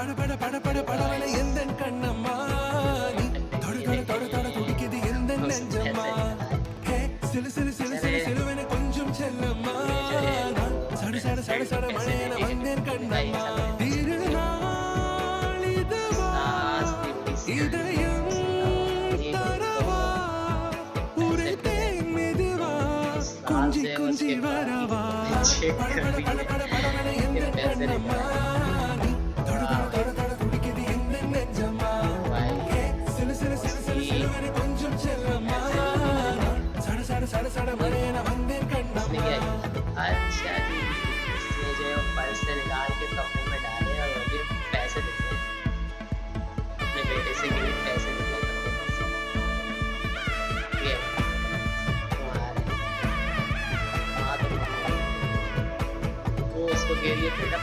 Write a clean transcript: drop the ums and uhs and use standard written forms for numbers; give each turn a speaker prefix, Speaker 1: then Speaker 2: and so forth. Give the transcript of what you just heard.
Speaker 1: பட பட பட பட படவன எந்தன் கண்ணம்மா நீ தொட தொட தொட தொட துடிக்குது எந்தன் நெஞ்சம்மா ஹே சிலு சிலு சிலு சிலு சிலுவன கொஞ்சம் செல்லம்மா நான் சட சட சட சட மழையன வந்தேன் கண்ணம்மா திருநாள் இதுவா இதயம் தரவா உரைத்தேன் மெதுவா கொஞ்சி கொஞ்சி வரவா பட பட பட பட படவன எந்தன் கண்ணம்மா நீ தொட தொட தொட தொட துடிக்குது எந்தன் நெஞ்சம்மா ஹே சிலு சிலு சிலு சிலு சிலுவன கொஞ்சம் செல்லம்மா நான் சட சட சட சட மழையன வந்தேன் கண்ணம்மா
Speaker 2: अच्छा जी, इसने जो है वो पर्स से निकाल के कपड़े में डाले और अभी पैसे देते हैं अपने बेटे से कि पैसे निकले कपड़े में से ये तुम्हारे हाँ तो वो उसको कह रही है बेटा